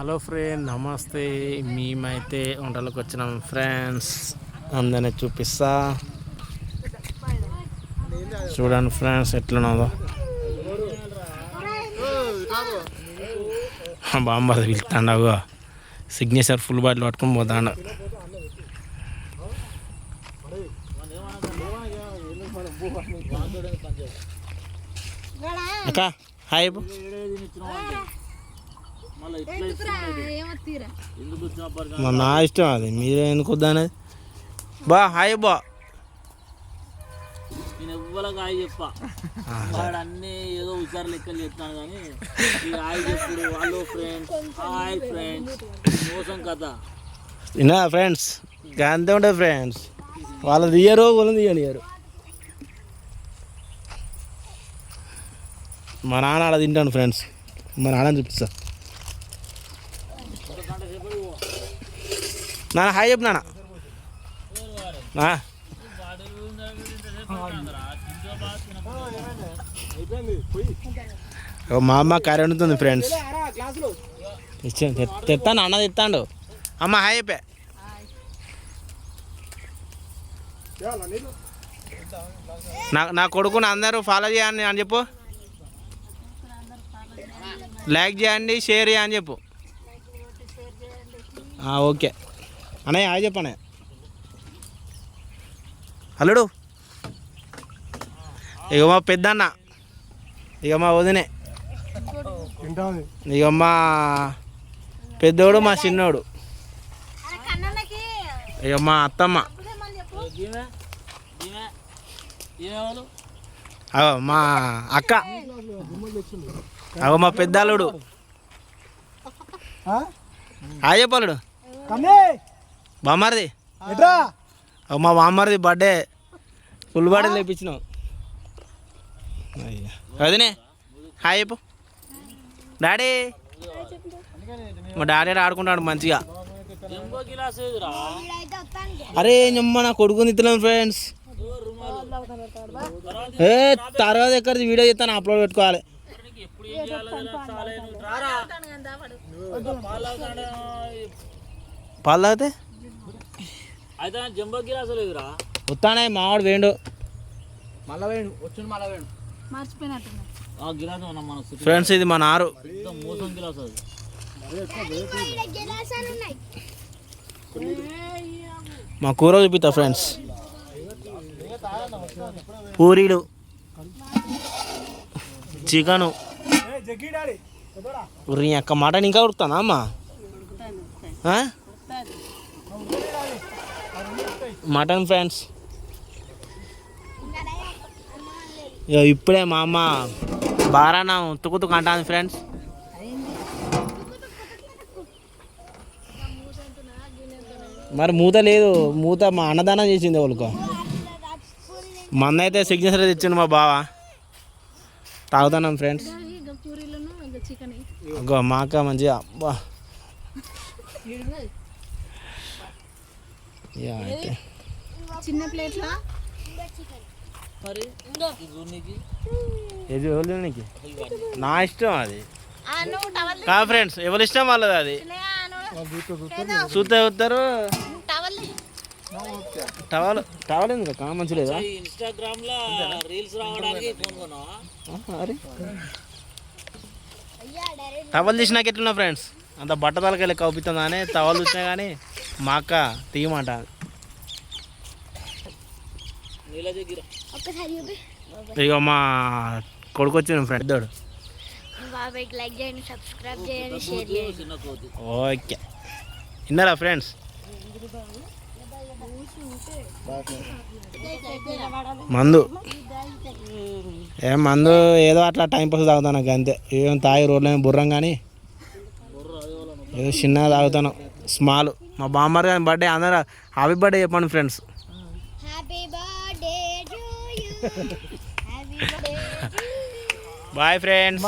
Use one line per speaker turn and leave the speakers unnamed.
Hello friend, నమస్తే. మేమైతే వంటలకు వచ్చినాం ఫ్రెండ్స్. అందరినీ చూపిస్తా చూడండి ఫ్రెండ్స్ ఎట్లున్నదో. బాంబర్ పిలుస్తాండవు, సిగ్నేచర్ ఫుల్ బాటిల్ పట్టుకొని పోతాడు. అక్క హాయ్. నా ఇష్టం, అది మీరే ఎందుకు వద్దా అనేది. బా హాయ్ బా.
నేను ఎవ్వరికి హాయ్ చెప్పా, వాడు అన్నీ ఏదో హుషారు లెక్కలు చెప్తాను కానీ హాయ్ చెప్పుడు హలో ఫ్రెండ్స్, హాయ్ ఫ్రెండ్స్, మోసం కథ
విన్నా ఫ్రెండ్స్. అంతే ఉంటుంది ఫ్రెండ్స్, వాళ్ళు తీయరు వాళ్ళు తీయనియరు. మా నాన్న అలా తింటాను ఫ్రెండ్స్. మా నాన్న చూపిస్తా. నాన్న హాయ్ చెప్పు నాన్న. మా అమ్మ కర్రీ వండుతుంది ఫ్రెండ్స్. తెస్తాను, అన్న తెస్తాడు. అమ్మ హాయ్ చెప్పే. నా కొడుకుని అందరూ ఫాలో చేయండి అని చెప్పు. లైక్ చేయండి, షేర్ చేయని చెప్పు. ఓకే అన్నయ్య హాయ్ చెప్పు అన్నయ్య. హలోడు, ఇక మా పెద్దన్న, ఇక మా వదినే, ఇక మా పెద్దోడు, మా చిన్నోడు, ఇక మా అత్తమ్మ, అగో మా అక్క, అగో మా పెద్దలుడు. హాయ్ చెప్పాలుడు. బామ్మరిది, మా బామ్మరిది బర్త్డే ఫుల్ బర్త్డే లేపించినావు. అదినే హాయ్ చెప్పు. డాడీ, మా డాడీ ఆడుకుంటాడు మంచిగా. అరే నిమ్మ నా కొడుకుని తిన్నాను ఫ్రెండ్స్. తర్వాత ఎక్కడ వీడియో చేస్తాను, అప్లోడ్ పెట్టుకోవాలి. పాలు తాగితే వస్తానే మావాడు వేండు. ఫ్రెండ్స్ ఇది మా నారు. మా కూర చూపిస్తా ఫ్రెండ్స్. పూరీలు, చికెను, అక్క మటన్ ఇంకా ఉడుకుతానా అమ్మా? Mutton friends. ఇప్పుడే మా అమ్మ బారాన తుక్కుతుకు అంటుంది ఫ్రెండ్స్. మరి మూత లేదు, మూత మా అన్నదానం చేసింది వాళ్ళకు. మంద అయితే సిగ్నేచర్ తెచ్చిండు మా బావ. తాగుతున్నాం ఫ్రెండ్స్. మా అక్క మంచిగా అబ్బా. అయితే
చిన్న ప్లేట్లో
నా ఇష్టం అది కా ఫ్రెండ్స్, ఎవరి ఇష్టం వాళ్ళది. అది చూస్తే వస్తారు. టవల్ టవల్ ఎందుకు మంచి లేదా?
ఇన్స్టాగ్రామ్ లో రీల్స్ రావడానికి
అరే టవల్ తీసినాక ఎట్లున్నా ఫ్రెండ్స్, అంత బట్టతలకి వెళ్ళి కౌపిస్తుందా అని టవల్ చూసినా కానీ మా అక్క తీయమంట. ఇక మా కొడుకు వచ్చిన ఫ్రెండ్ తోడు. ఓకే విన్నారా ఫ్రెండ్స్? మందు మందు ఏదో అట్లా టైంపాస్ తాగుతాను నాకు అంతే. ఏం తాగి రోడ్లో బుర్రం కానీ ఏదో చిన్నగా తాగుతాను. స్మాల్. మా బామ్మర్ కానీ బర్త్డే, అందరూ హ్యాపీ బర్త్డే చెప్పండి ఫ్రెండ్స్. Bye friends.